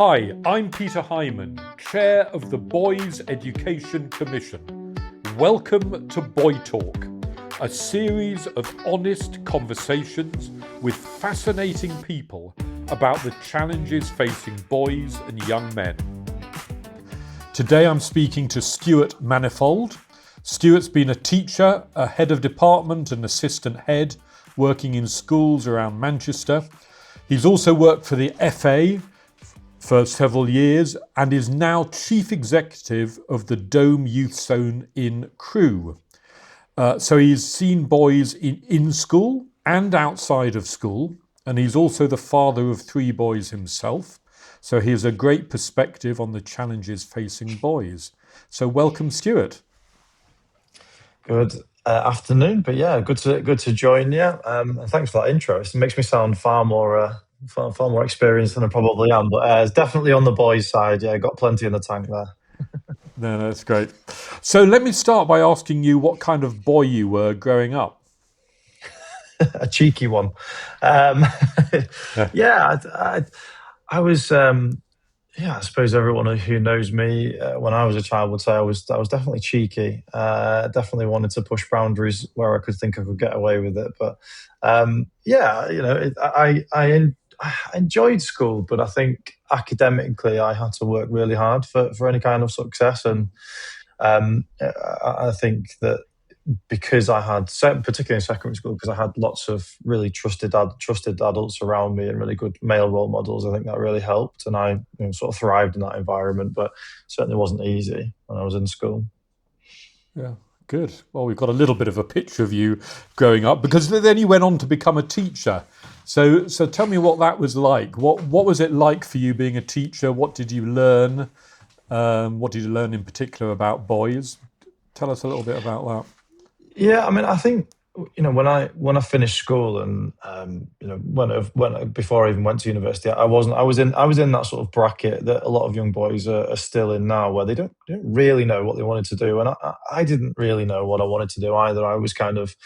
Hi, I'm Peter Hyman, Chair of the Boys Education Commission. Welcome to Boy Talk, a series of honest conversations with fascinating people about the challenges facing boys and young men. Today I'm speaking to Stuart Manifould. Stuart's been a teacher, a head of department and assistant head, working in schools around Manchester. He's also worked for the FA for several years and is now Chief Executive of the Dome Youth Zone in Crewe. So he's seen boys in school and outside of school, and he's also the father of 3 boys himself. So he has a great perspective on the challenges facing boys. So welcome, Stuart. Good afternoon, but yeah, good to join you. Thanks for that intro. It makes me sound far more experienced than I probably am, but it's definitely on the boys' side. Yeah, got plenty in the tank there. No, that's great. So let me start by asking you what kind of boy you were growing up. A cheeky one. Yeah, I was. I suppose everyone who knows me when I was a child would say I was definitely cheeky. Definitely wanted to push boundaries where I could think I could get away with it. But I enjoyed school, but I think academically I had to work really hard for any kind of success. And I think that because I had, particularly in secondary school, because I had lots of really trusted adults around me and really good male role models, I think that really helped, and I sort of thrived in that environment. But certainly wasn't easy when I was in school. Yeah, good. Well, we've got a little bit of a picture of you growing up, because then you went on to become a teacher. So tell me what that was like. What was it like for you being a teacher? What did you learn? What did you learn in particular about boys? Tell us a little bit about that. Yeah, I mean, I think when I finished school and before I even went to university, I was in that sort of bracket that a lot of young boys are still in now, where they don't really know what they wanted to do, and I didn't really know what I wanted to do either. I was kind of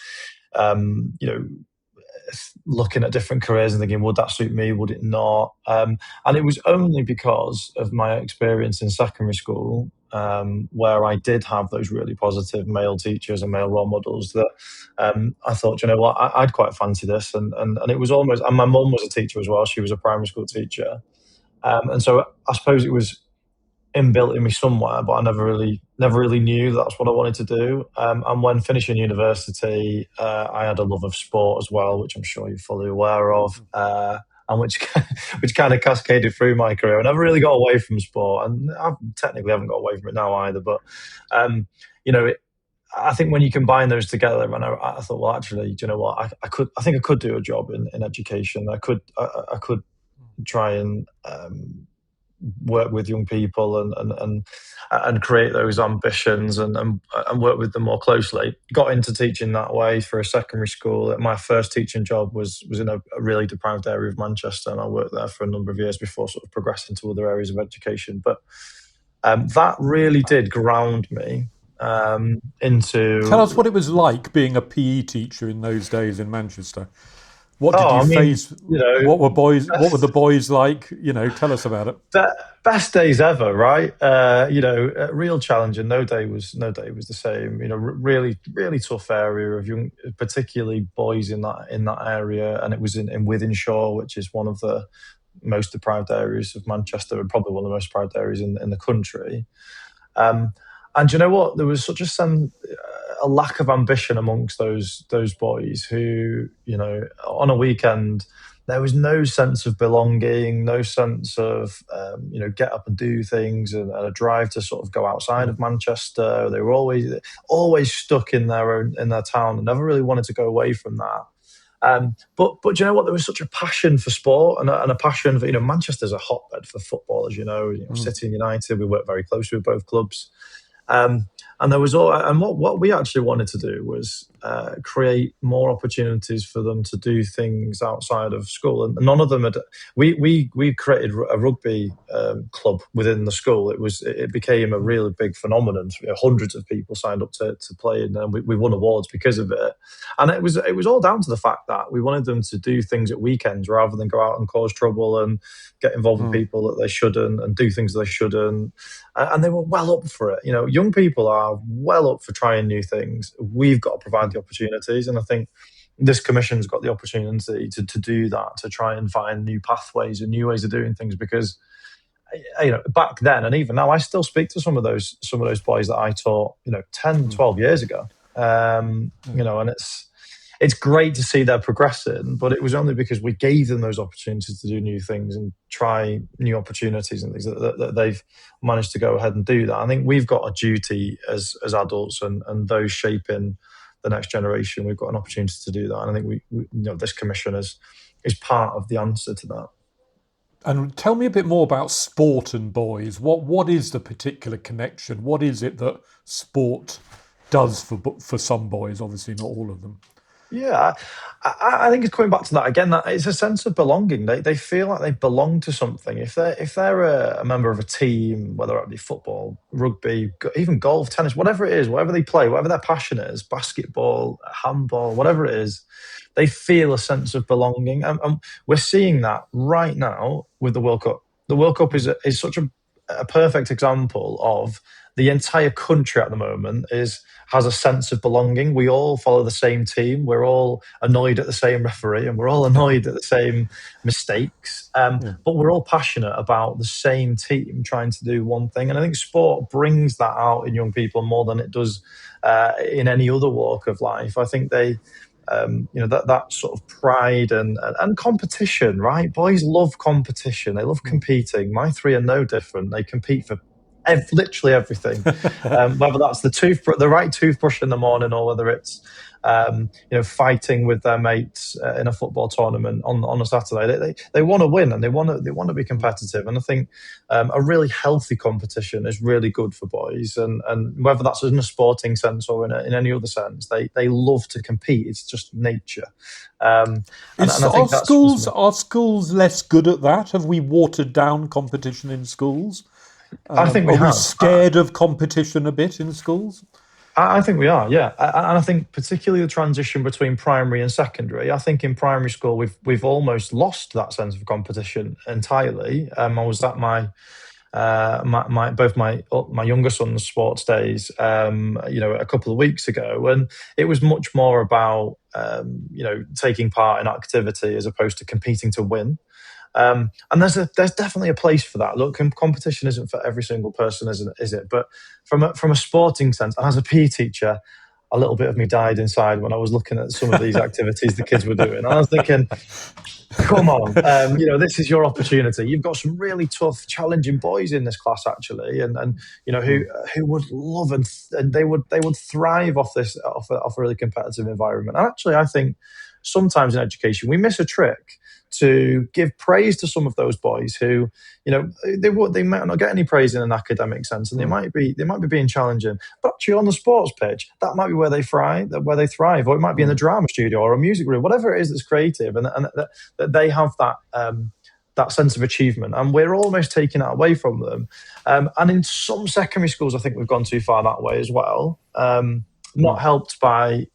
looking at different careers and thinking, would that suit me? Would it not? And it was only because of my experience in secondary school, where I did have those really positive male teachers and male role models, that I thought, you know what, I'd quite fancy this. And it was almost, and my mum was a teacher as well. She was a primary school teacher. And so I suppose it was inbuilt in me somewhere, but I never really knew that's what I wanted to do. And when finishing university, I had a love of sport as well, which I'm sure you're fully aware of, and which kind of cascaded through my career. I never really got away from sport, and I technically haven't got away from it now either. But I think when you combine those together, and I thought, well, actually, do you know what? I think I could do a job in education. I could try and work with young people and create those ambitions and work with them more closely. Got into teaching that way for a secondary school. My first teaching job was in a really deprived area of Manchester, and I worked there for a number of years before sort of progressing to other areas of education. But that really did ground me into. Tell us what it was like being a PE teacher in those days in Manchester. What did you face? What were the boys like? Tell us about it. Best days ever, right? A real challenge, and no day was the same. Really, really tough area of young, particularly boys in that area, and it was in Wythenshawe, which is one of the most deprived areas of Manchester, and probably one of the most deprived areas in the country. And you know what? There was such a lack of ambition amongst those boys who, on a weekend, there was no sense of belonging, no sense of, get up and do things, and a drive to sort of go outside of Manchester. They were always stuck in their town and never really wanted to go away from that. But you know what? There was such a passion for sport and a passion for, Manchester's a hotbed for football, as you know. City and United, we work very closely with both clubs. And there was what we actually wanted to do was create more opportunities for them to do things outside of school. And none of them had. We created a rugby club within the school. It became a really big phenomenon. Hundreds of people signed up to play, and we won awards because of it. And it was all down to the fact that we wanted them to do things at weekends rather than go out and cause trouble and get involved with people that they shouldn't and do things they shouldn't. And they were well up for it. Young people are well up for trying new things. We've got to provide the opportunities, and I think this commission's got the opportunity to do that, to try and find new pathways and new ways of doing things. Because back then and even now, I still speak to some of those boys that I taught 10, 12 years ago. And it's great to see they're progressing, but it was only because we gave them those opportunities to do new things and try new opportunities and things that they've managed to go ahead and do that. I think we've got a duty as adults and those shaping the next generation. We've got an opportunity to do that, and I think we this commission is part of the answer to that. And tell me a bit more about sport and boys. What is the particular connection? What is it that sport does for some boys? Obviously, not all of them. Yeah, I think it's coming back to that again. That it's a sense of belonging. They feel like they belong to something. If they're a member of a team, whether it be football, rugby, even golf, tennis, whatever it is, whatever they play, whatever their passion is, basketball, handball, whatever it is, they feel a sense of belonging. And we're seeing that right now with the World Cup. The World Cup is such a perfect example of the entire country at the moment has a sense of belonging. We all follow the same team. We're all annoyed at the same referee, and we're all annoyed at the same mistakes. But we're all passionate about the same team trying to do one thing. And I think sport brings that out in young people more than it does in any other walk of life. I think they. That sort of pride and competition, right? Boys love competition. They love competing. My three are no different. They compete for literally everything, whether that's the right toothbrush in the morning, or whether it's fighting with their mates in a football tournament on a Saturday. They want to win, and they want to be competitive. And I think a really healthy competition is really good for boys, and whether that's in a sporting sense or in any other sense, they love to compete. It's just nature. And I think are schools less good at that? Have we watered down competition in schools? I think we have. Are we scared of competition a bit in schools? I think we are, yeah. And I think particularly the transition between primary and secondary. I think in primary school we've almost lost that sense of competition entirely. I was at both my younger son's sports days, a couple of weeks ago, and it was much more about taking part in activity as opposed to competing to win. And there's definitely a place for that. Look, competition isn't for every single person, is it? But from a sporting sense, and as a PE teacher, a little bit of me died inside when I was looking at some of these activities the kids were doing. And I was thinking, come on, this is your opportunity. You've got some really tough, challenging boys in this class, actually, and who would love and they would thrive off a really competitive environment. And actually, I think sometimes in education we miss a trick to give praise to some of those boys who, they might not get any praise in an academic sense, and they might be being challenging, but actually on the sports pitch, that might be where they thrive, or it might be in the drama studio or a music room, whatever it is that's creative, and that they have that sense of achievement, and we're almost taking that away from them. And in some secondary schools, I think we've gone too far that way as well. Not helped by.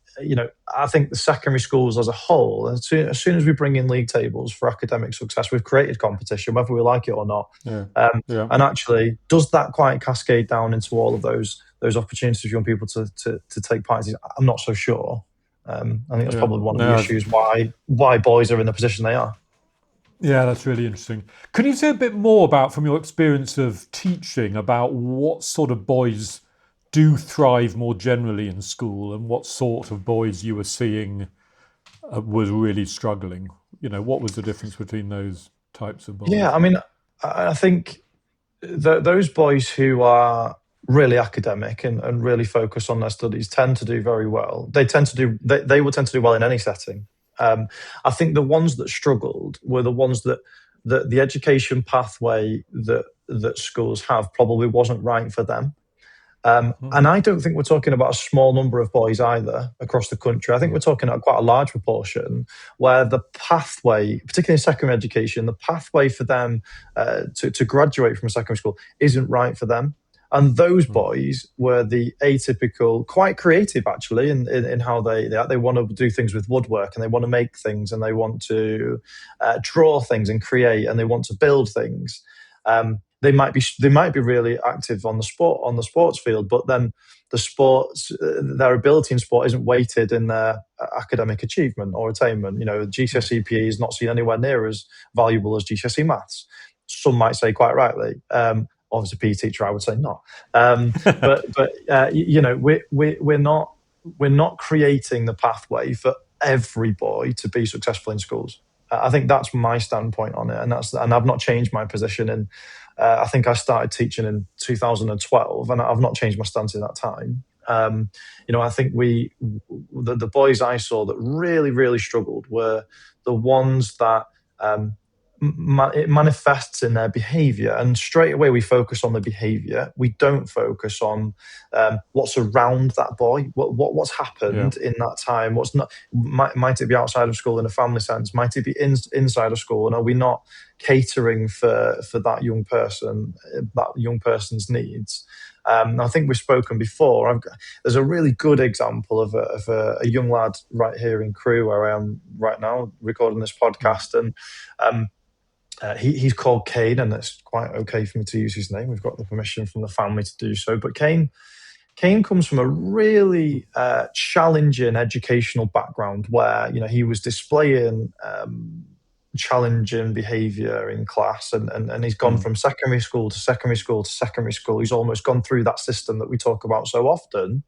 I think the secondary schools as a whole, as soon as we bring in league tables for academic success, we've created competition, whether we like it or not. And actually, does that quite cascade down into all of those opportunities for young people to take part in? I'm not so sure. I think that's probably one of the issues why boys are in the position they are. Yeah, that's really interesting. Can you say a bit more about, from your experience of teaching, about what sort of boys do thrive more generally in school, and what sort of boys you were seeing was really struggling? What was the difference between those types of boys? Yeah, I mean, I think those boys who are really academic and really focus on their studies tend to do very well. They will tend to do well in any setting. I think the ones that struggled were the ones that the education pathway that schools have probably wasn't right for them. And I don't think we're talking about a small number of boys either across the country. I think we're talking about quite a large proportion where the pathway, particularly in secondary education, the pathway for them to graduate from secondary school isn't right for them. And those boys were the atypical, quite creative actually, in how they want to do things with woodwork, and they want to make things, and they want to draw things and create, and they want to build things. They might be really active on the sports field, but then their ability in sport isn't weighted in their academic achievement or attainment. GCSE PE is not seen anywhere near as valuable as GCSE maths. Some might say quite rightly. Obviously, PE teacher, I would say not. But we're not creating the pathway for every boy to be successful in schools. I think that's my standpoint on it, and I've not changed my position. And I think I started teaching in 2012, and I've not changed my stance in that time. I think the boys I saw that really, really struggled were the ones that it manifests in their behavior, and straight away we focus on the behavior. We don't focus on what's around that boy, what's happened in that time. What's not? Might it be outside of school in a family sense? Might it be inside of school? And are we not catering for that young person's needs? I think we've spoken before. There's a really good example of a young lad right here in Crewe, where I am right now recording this podcast, and he's called Kane, and it's quite okay for me to use his name. We've got the permission from the family to do so. But Kane comes from a really challenging educational background, where he was displaying challenging behaviour in class, and he's gone from secondary school to secondary school to secondary school. He's almost gone through that system that we talk about so often,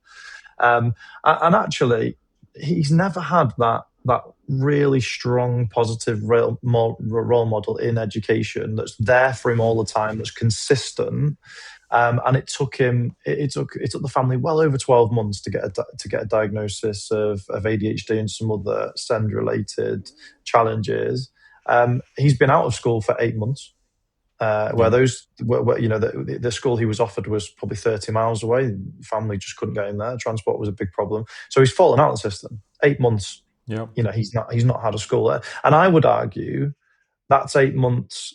and actually, he's never had that really strong, positive role model in education that's there for him all the time, that's consistent. And it took the family well over 12 months to get a diagnosis of ADHD and some other SEND related challenges. He's been out of school for 8 months. Where the school he was offered was probably 30 miles away. Family just couldn't get him there. Transport was a big problem. So he's fallen out of the system. 8 months. Yeah. He's not had a school there. And I would argue that's 8 months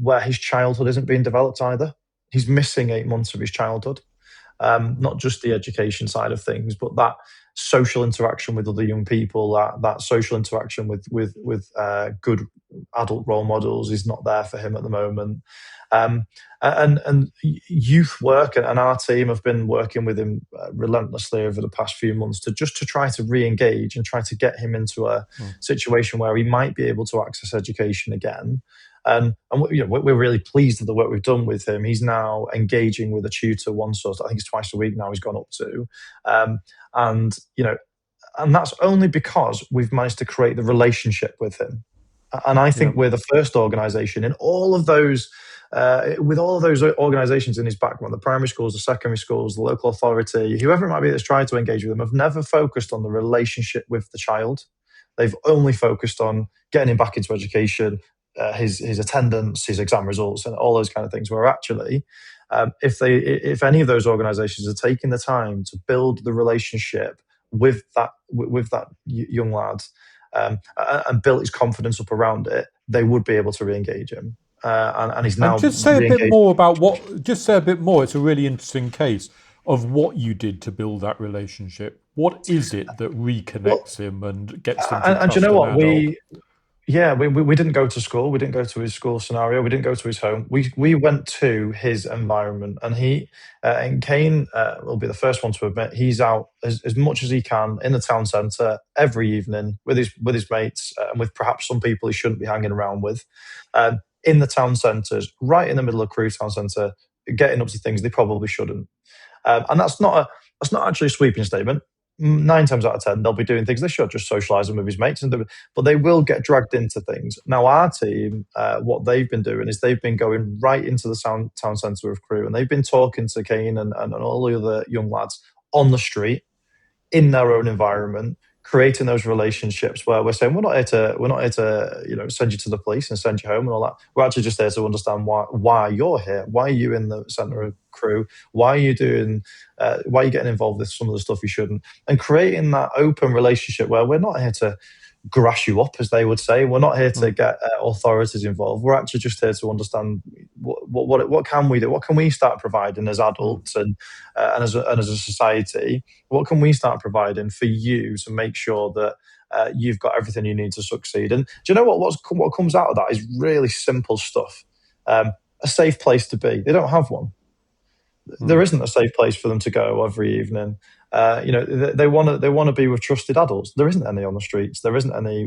where his childhood isn't being developed either. He's missing 8 months of his childhood. Not just the education side of things, but that social interaction with other young people, that social interaction with good adult role models is not there for him at the moment. And youth work and our team have been working with him relentlessly over the past few months to try to re-engage and try to get him into a situation where he might be able to access education again. And we're really pleased with the work we've done with him. He's now engaging with a tutor once, or I think it's twice a week now he's gone up to. And that's only because we've managed to create the relationship with him. And I think we're the first organisation in all of those, with all of those organisations in his background, the primary schools, the secondary schools, the local authority, whoever it might be that's tried to engage with them, have never focused on the relationship with the child. They've only focused on getting him back into education, his attendance, his exam results, and all those kind of things. Where actually, if any of those organisations are taking the time to build the relationship with that young lad, and built his confidence up around it, they would be able to re-engage him. And he's now. And just say a bit more about what. Just say a bit more. It's a really interesting case of what you did to build that relationship. What is it that reconnects him and gets him to trust? And you know what? We didn't go to school. We didn't go to his school scenario. We didn't go to his home. We went to his environment, and and Kane will be the first one to admit he's out as much as he can in the town centre every evening with his mates, and with perhaps some people he shouldn't be hanging around with, in the town centres, right in the middle of Crewe town centre, getting up to things they probably shouldn't. And that's not actually a sweeping statement. 9 times out of 10, they'll be doing things they should, just socialising with his mates, but they will get dragged into things. Now, our team, what they've been doing is they've been going right into the town centre of Crewe, and they've been talking to Kane and all the other young lads on the street, in their own environment, creating those relationships where we're saying we're not here to send you to the police and send you home and all that. We're actually just there to understand why you're here. Why are you in the centre of Crewe? Why are you getting involved with some of the stuff you shouldn't? And creating that open relationship where we're not here to grass you up, as they would say. We're not here to get authorities involved. We're actually just here to understand what can we do? What can we start providing as adults and as a society? What can we start providing for you to make sure that you've got everything you need to succeed? And do you know what comes out of that is really simple stuff. A safe place to be. They don't have one. There isn't a safe place for them to go every evening. They want to be with trusted adults. There isn't any on the streets. There isn't any,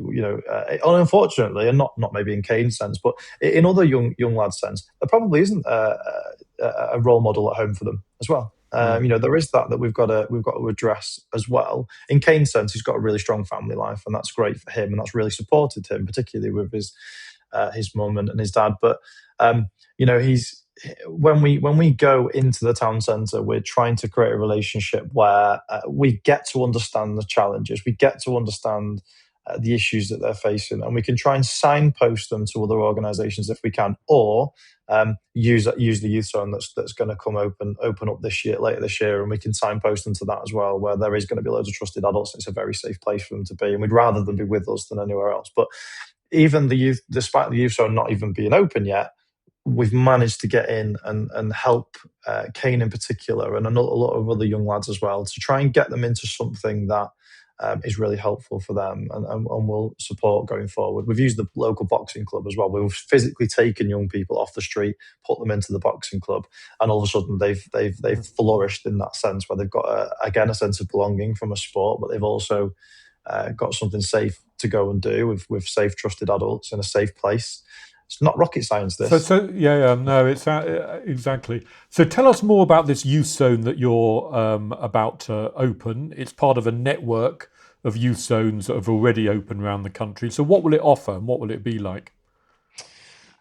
unfortunately, and not maybe in Kane's sense, but in other young lads' sense, there probably isn't a role model at home for them as well. There is that we've got to address as well. In Kane's sense, he's got a really strong family life, and that's great for him, and that's really supported him, particularly with his mum and his dad. But he's when we go into the town centre, we're trying to create a relationship where we get to understand the challenges, we get to understand the issues that they're facing, and we can try and signpost them to other organisations if we can, or use the youth zone that's going to come open up later this year, and we can signpost them to that as well, where there is going to be loads of trusted adults. It's a very safe place for them to be, and we'd rather them be with us than anywhere else. But even the youth, despite the youth zone not even being open yet, we've managed to get in and help Kane in particular, and a lot of other young lads as well, to try and get them into something that is really helpful for them and will support going forward. We've used the local boxing club as well. We've physically taken young people off the street, put them into the boxing club, and all of a sudden they've flourished in that sense, where they've got a sense of belonging from a sport, but they've also got something safe to go and do with safe, trusted adults in a safe place. It's not rocket science, this. No, it's exactly. So tell us more about this youth zone that you're about to open. It's part of a network of youth zones that have already opened around the country. So what will it offer, and what will it be like?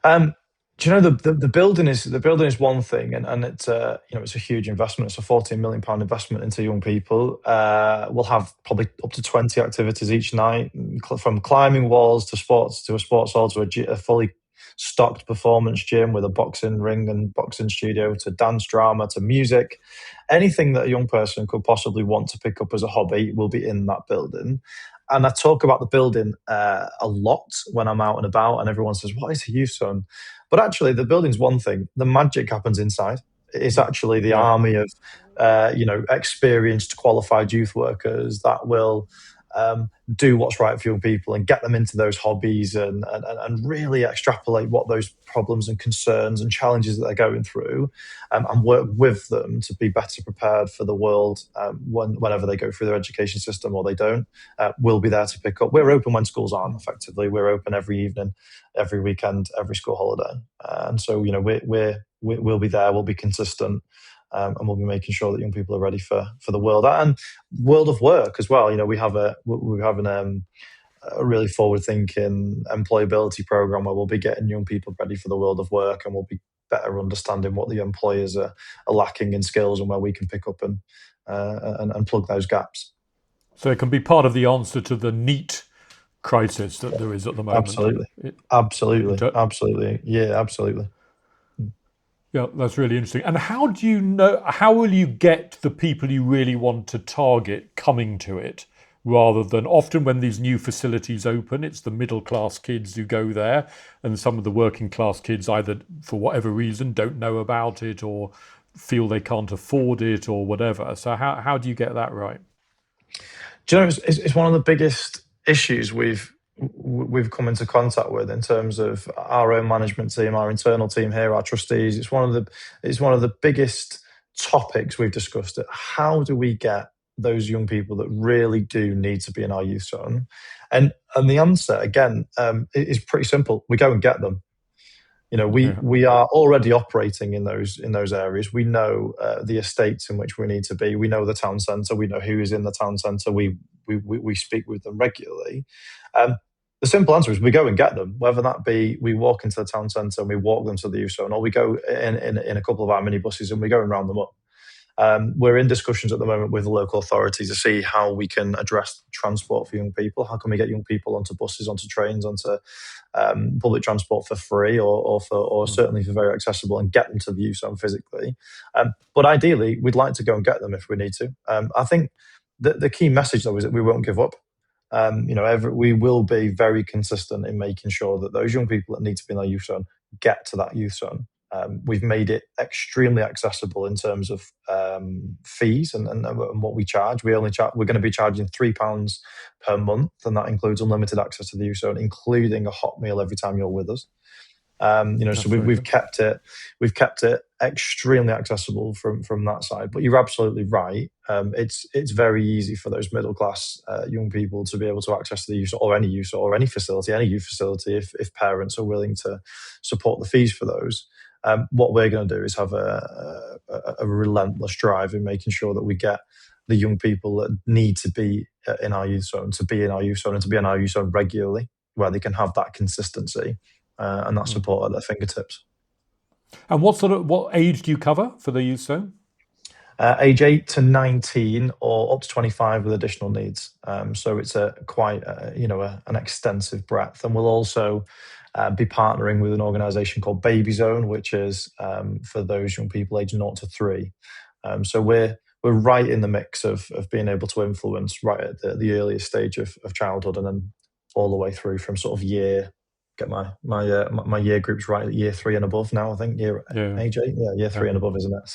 Do you know the building is one thing, and it's it's a huge investment. It's a £14 million investment into young people. We'll have probably up to 20 activities each night, from climbing walls to sports, to a sports hall, to a fully stocked performance gym with a boxing ring and boxing studio, to dance, drama, to music. Anything that a young person could possibly want to pick up as a hobby will be in that building. And I talk about the building a lot when I'm out and about, and everyone says, "What is a youth zone?" But actually, the building's one thing. The magic happens inside. It's actually the army of experienced, qualified youth workers that will do what's right for young people and get them into those hobbies and really extrapolate what those problems and concerns and challenges that they're going through, and work with them to be better prepared for the world whenever they go through their education system, or they don't. We'll be there to pick up. We're open when schools aren't, effectively. We're open every evening, every weekend, every school holiday. And so, we'll be there, we'll be consistent. And we'll be making sure that young people are ready for the world and world of work as well. We have a really forward-thinking employability program where we'll be getting young people ready for the world of work, and we'll be better understanding what the employers are lacking in skills and where we can pick up and plug those gaps. So it can be part of the answer to the NEET crisis that there is at the moment. Absolutely. Yeah, absolutely. Yeah, that's really interesting. And how will you get the people you really want to target coming to it, rather than often when these new facilities open, it's the middle class kids who go there, and some of the working class kids either for whatever reason don't know about it or feel they can't afford it or whatever. So how do you get that right? Do you know, it's one of the biggest issues we've come into contact with in terms of our own management team, our internal team here, our trustees. It's one of the biggest topics we've discussed. How do we get those young people that really do need to be in our youth zone? And the answer again is pretty simple. We go and get them. We are already operating in those areas. We know the estates in which we need to be. We know the town centre. We know who is in the town centre. We speak with them regularly. The simple answer is we go and get them, whether that be we walk into the town centre and we walk them to the youth zone, or we go in a couple of our minibuses and we go and round them up. We're in discussions at the moment with the local authorities to see how we can address transport for young people. How can we get young people onto buses, onto trains, onto public transport for free, or certainly for very accessible, and get them to the youth zone physically. But ideally, we'd like to go and get them if we need to. I think the key message though is that we won't give up. We will be very consistent in making sure that those young people that need to be in our youth zone get to that youth zone. We've made it extremely accessible in terms of fees and what we charge. We're going to be charging £3 per month, and that includes unlimited access to the youth zone, including a hot meal every time you're with us. So we've kept it extremely accessible from that side. But you're absolutely right. It's very easy for those middle class young people to be able to access the use or any use or any facility, any youth facility, if parents are willing to support the fees for those. What we're going to do is have a relentless drive in making sure that we get the young people that need to be in our youth zone to be in our youth zone and to be in our youth zone regularly, where they can have that consistency and that support at their fingertips. And what age do you cover for the youth zone? Age 8 to 19 or up to 25 with additional needs. So it's an extensive breadth. And we'll also be partnering with an organisation called Baby Zone, which is for those young people aged 0 to 3. So we're right in the mix of being able to influence right at the earliest stage of childhood, and then all the way through from sort of get my year groups right at year 3 and above now. I think age 8, year 3 and above, isn't it?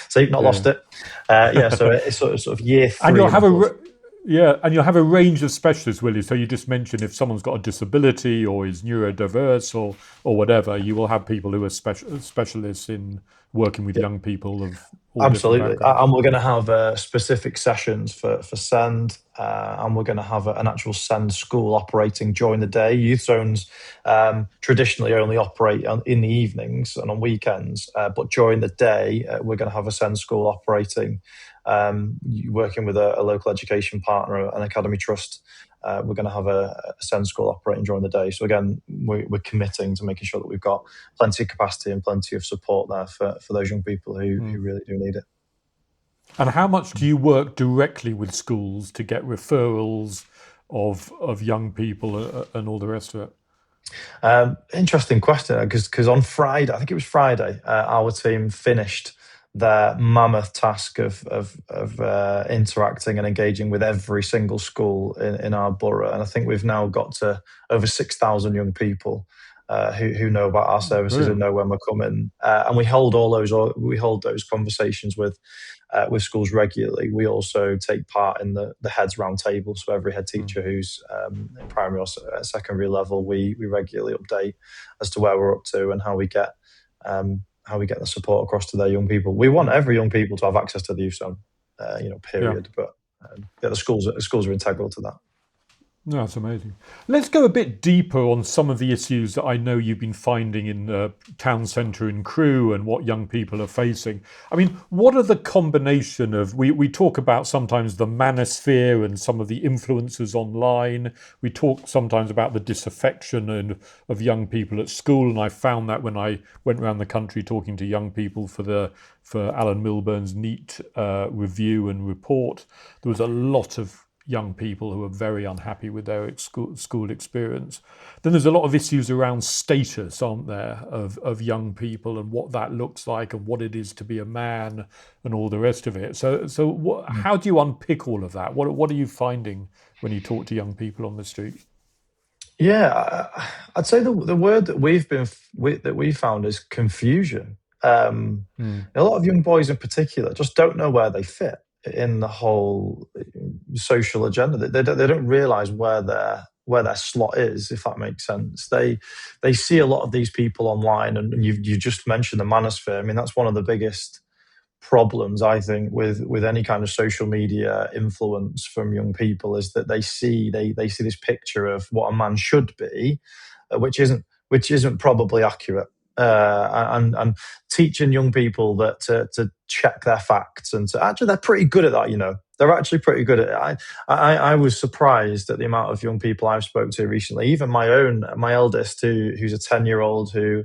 So you've not lost it. So it's sort of year 3. And you'll have and you'll have a range of specialists, will you? So you just mentioned if someone's got a disability or is neurodiverse or whatever, you will have people who are specialists in working with young people of all absolutely. And we're going to have specific sessions for SEND, and we're going to have an actual SEND school operating during the day. Youth zones traditionally only operate in the evenings and on weekends, but during the day we're going to have a SEND school operating, working with a local education partner, an academy trust. We're going to have a SEND school operating during the day. So again, we're committing to making sure that we've got plenty of capacity and plenty of support there for those young people who really do need it. And how much do you work directly with schools to get referrals of young people and all the rest of it? Interesting question, because on Friday, I think it was Friday, our team finished their mammoth task of interacting and engaging with every single school in our borough. And I think we've now got to over 6,000 young people who know about our services and know when we're coming. And we hold those conversations with schools regularly. We also take part in the heads round table. So every head teacher who's in primary or secondary level, we regularly update as to where we're up to and how we get the support across to their young people. We want every young people to have access to the youth zone, period. Yeah. But the schools are integral to that. No, that's amazing. Let's go a bit deeper on some of the issues that I know you've been finding in the town centre in Crewe and what young people are facing. I mean, what are the combination of, we talk about sometimes the manosphere and some of the influences online. We talk sometimes about the disaffection of young people at school. And I found that when I went around the country talking to young people for Alan Milburn's NEAT review and report, there was a lot of young people who are very unhappy with their school experience. Then there's a lot of issues around status, aren't there, of young people and what that looks like and what it is to be a man and all the rest of it. So how do you unpick all of that? What are you finding when you talk to young people on the street? Yeah, I'd say the word that we found is confusion. A lot of young boys in particular just don't know where they fit in the whole social agenda. They don't realise where their slot is, if that makes sense. They see a lot of these people online, and you just mentioned the manosphere. I mean, that's one of the biggest problems, I think, with any kind of social media influence from young people, is that they see this picture of what a man should be, which isn't probably accurate. And teaching young people that to check their facts, and actually they're pretty good at that. They're actually pretty good at it. I was surprised at the amount of young people I've spoken to recently. Even my eldest, who's a 10-year-old who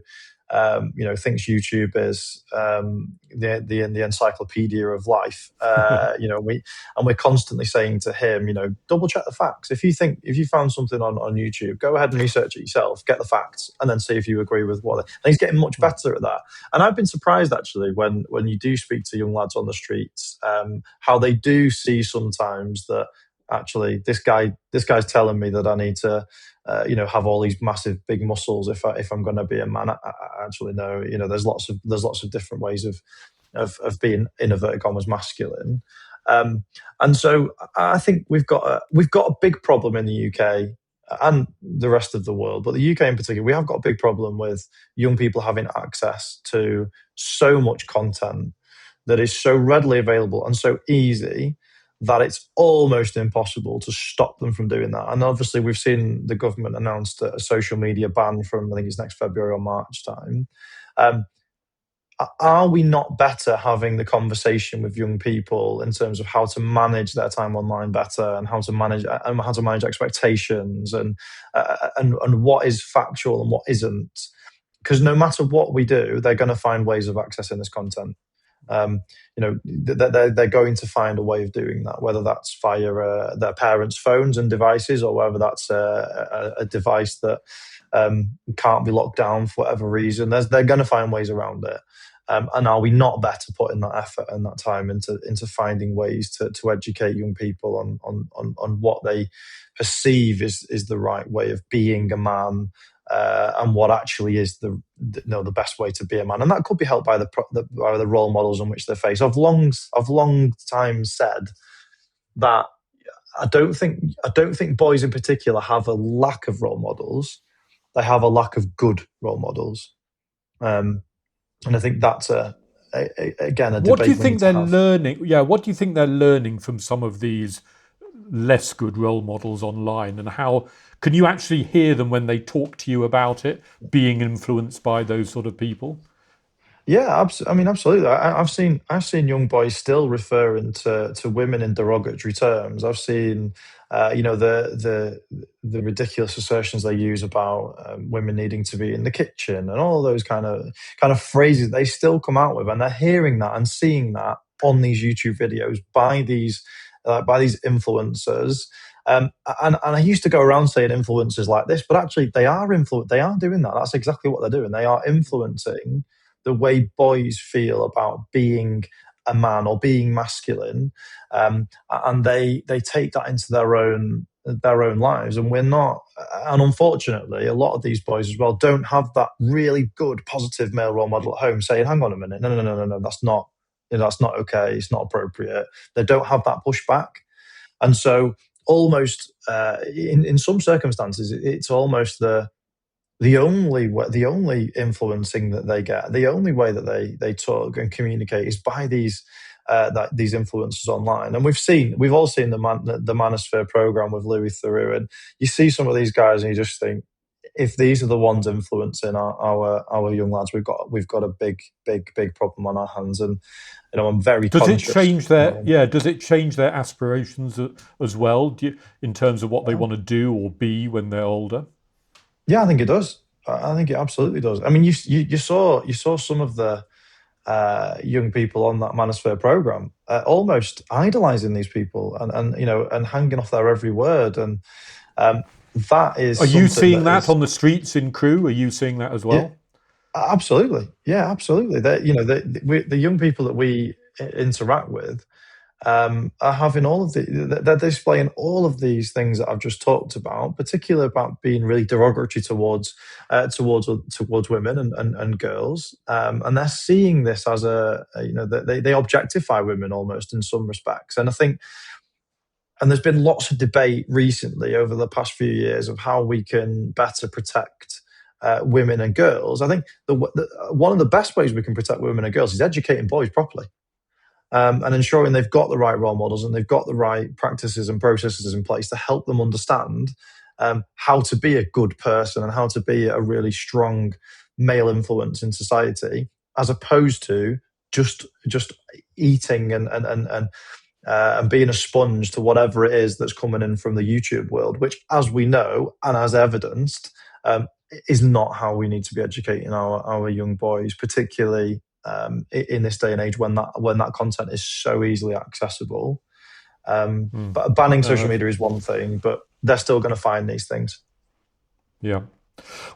thinks YouTube is the encyclopedia of life. We're constantly saying to him, double check the facts. If you found something on YouTube, go ahead and research it yourself, get the facts, and then see if you agree with what. And he's getting much better at that. And I've been surprised actually when you do speak to young lads on the streets, how they do see sometimes that actually this guy's telling me that I need to have all these massive big muscles if I'm going to be a man. I actually know, there's lots of different ways of being, in inverted commas, masculine. And so I think we've got a big problem in the UK and the rest of the world, but the UK in particular, we have got a big problem with young people having access to so much content that is so readily available and so easy that it's almost impossible to stop them from doing that. And obviously, we've seen the government announced a social media ban from, I think it's next February or March time. Are we not better having the conversation with young people in terms of how to manage their time online better, and how to manage expectations, and what is factual and what isn't? Because no matter what we do, they're going to find ways of accessing this content. They're going to find a way of doing that, whether that's via their parents' phones and devices, or whether that's a device that can't be locked down for whatever reason. They're going to find ways around it. And are we not better putting that effort and that time into finding ways to educate young people on what they perceive is the right way of being a man, and what actually is the best way to be a man? And that could be helped by the role models in which they face. I've long time said that I don't think boys in particular have a lack of role models. They have a lack of good role models. And I think that's again a debate. What do you think they're learning? Yeah, what do you think they're learning from some of these less good role models online, and how can you actually hear them when they talk to you about it, being influenced by those sort of people? Yeah, absolutely. I've seen young boys still referring to women in derogatory terms. I've seen, the ridiculous assertions they use about women needing to be in the kitchen, and all those kind of phrases they still come out with, and they're hearing that and seeing that on these YouTube videos by these influencers. And I used to go around saying influencers like this, but actually they are doing that. That's exactly what they're doing. They are influencing the way boys feel about being a man or being masculine, and they take that into their own lives. And we're not, and unfortunately, a lot of these boys as well don't have that really good, positive male role model at home saying, "Hang on a minute, no, that's not okay. It's not appropriate." They don't have that pushback, and so almost in some circumstances, it's almost the only influencing that they get, the only way that they talk and communicate is by these influencers online. And we've all seen the Manosphere program with Louis Theroux, and you see some of these guys and you just think, if these are the ones influencing our young lads, we've got a big problem on our hands. And I'm very conscious. Does it change their aspirations as well, in terms of what they want to do or be when they're older? Yeah, I think it does. I think it absolutely does. I mean, you saw some of the young people on that Manosphere program almost idolizing these people and hanging off their every word. And that is. Are you seeing that on the streets in Crewe? Are you seeing that as well? Yeah, absolutely. Yeah, absolutely. The young people that we interact with are having they're displaying all of these things that I've just talked about, particularly about being really derogatory towards women and girls, and they're seeing this as they objectify women almost in some respects. And I think, and there's been lots of debate recently over the past few years of how we can better protect women and girls. I think one of the best ways we can protect women and girls is educating boys properly. And ensuring they've got the right role models and they've got the right practices and processes in place to help them understand how to be a good person and how to be a really strong male influence in society, as opposed to just eating and being a sponge to whatever it is that's coming in from the YouTube world, which, as we know and as evidenced, is not how we need to be educating our young boys, particularly in this day and age when that content is so easily accessible. But banning social media is one thing, but they're still going to find these things. Yeah.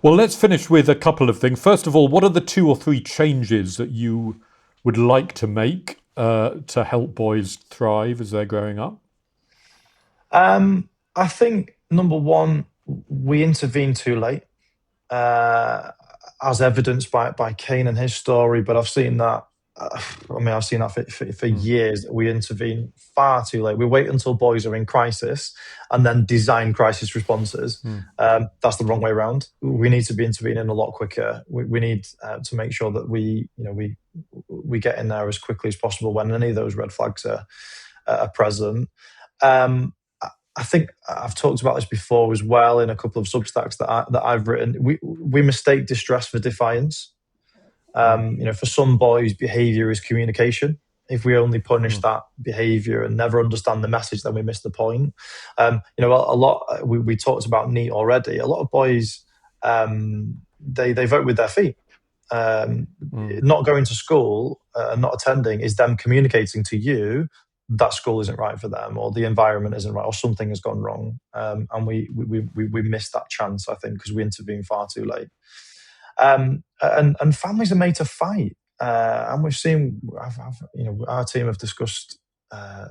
Well, let's finish with a couple of things. First of all, what are the 2 or 3 changes that you would like to make to help boys thrive as they're growing up? I think number one, we intervene too late, as evidenced by Kane and his story. But I've seen that. I've seen that for years. That we intervene far too late. We wait until boys are in crisis and then design crisis responses. That's the wrong way around. We need to be intervening a lot quicker. We need to make sure that we get in there as quickly as possible when any of those red flags are present. I think I've talked about this before as well in a couple of Substacks that I've written. We mistake distress for defiance. For some boys, behaviour is communication. If we only punish that behaviour and never understand the message, then we miss the point. A lot. We talked about NEAT already. A lot of boys, they vote with their feet. Not going to school and not attending is them communicating to you that school isn't right for them, or the environment isn't right, or something has gone wrong, and we missed that chance, I think, because we intervened far too late. And families are made to fight, and we've seen, our team have discussed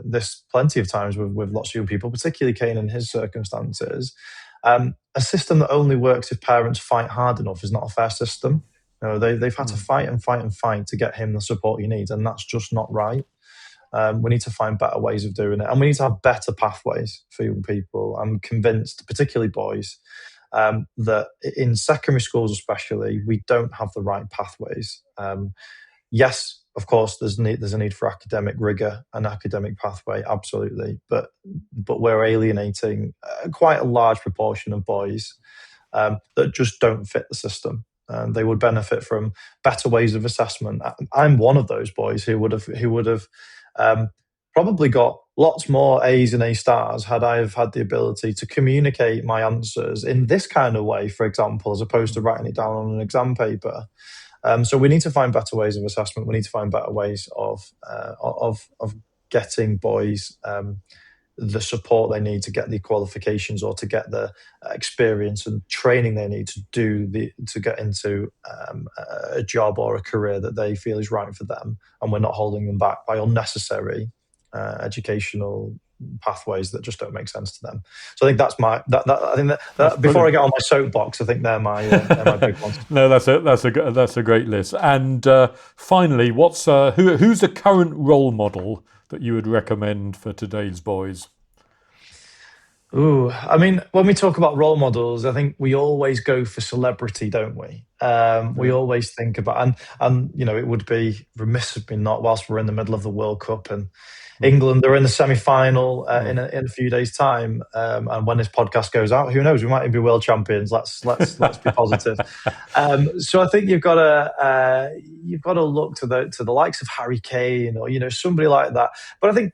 this plenty of times with lots of young people, particularly Kane in his circumstances. A system that only works if parents fight hard enough is not a fair system. They've had to fight and fight and fight to get him the support he needs, and that's just not right. We need to find better ways of doing it, and we need to have better pathways for young people. I'm convinced, particularly boys, that in secondary schools especially, we don't have the right pathways. Yes, of course, there's a need for academic rigour and academic pathway, absolutely, but we're alienating quite a large proportion of boys that just don't fit the system. They would benefit from better ways of assessment. I'm one of those boys who would have probably got lots more A's and A stars had I have had the ability to communicate my answers in this kind of way, for example, as opposed to writing it down on an exam paper. So we need to find better ways of assessment. We need to find better ways of getting boys the support they need to get the qualifications or to get the experience and training they need to get into a job or a career that they feel is right for them, and we're not holding them back by unnecessary educational pathways that just don't make sense to them. So I think that's before I get on my soapbox, I think they're my big ones. No, that's a great list. And finally, who's the current role model that you would recommend for today's boys? When we talk about role models, I think we always go for celebrity, don't we? We always think about, and it would be remiss of me not, whilst we're in the middle of the World Cup and England are in the semi-final in a few days' time, and when this podcast goes out, who knows? We might even be world champions. Let's be positive. So I think you've got to look to the likes of Harry Kane or somebody like that. But I think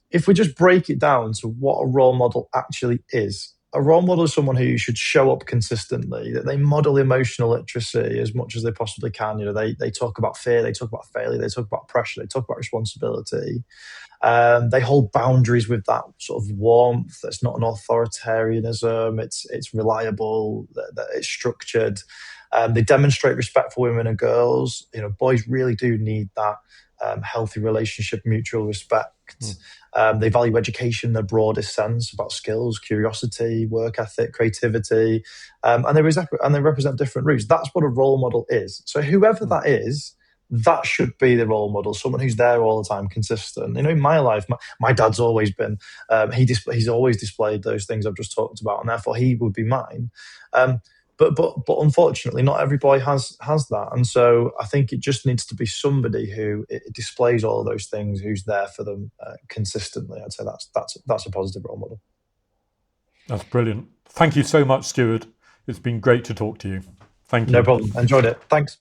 if we just break it down to what a role model actually is, a role model is someone who should show up consistently, that they model emotional literacy as much as they possibly can. They talk about fear, they talk about failure, they talk about pressure, they talk about responsibility. They hold boundaries with that sort of warmth. That's not an authoritarianism. It's reliable. It's structured. They demonstrate respect for women and girls. Boys really do need that healthy relationship, mutual respect. They value education in the broadest sense, about skills, curiosity, work ethic, creativity, and they represent different routes. That's what a role model is. So whoever that is, that should be the role model, someone who's there all the time, consistent. In my life, my dad's always been, he's always displayed those things I've just talked about, and therefore he would be mine. But unfortunately, not every boy has that, and so I think it just needs to be somebody who displays all of those things, who's there for them consistently. I'd say that's a positive role model. That's brilliant. Thank you so much, Stuart. It's been great to talk to you. Thank you. No problem. Enjoyed it. Thanks.